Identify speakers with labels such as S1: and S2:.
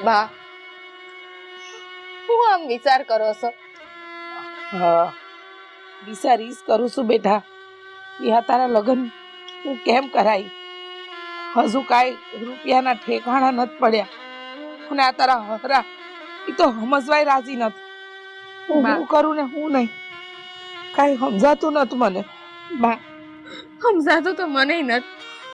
S1: બા, હું આમ વિચાર કરો છો?
S2: હા, વિચારીશ કરું છું બેટા. આ તારા લગ્ન હું કેમ કરાઈ? હજુ કાંઈ રૂપિયાના ઠેકાણા નથી પડ્યા. અને આ તારા હરા એ તો સમજવાય રાજી નથી. હું કરું ને હું નહીં, કાંઈ સમજાતું નથી મને.
S1: બા, સમજાતું તો મને નથી,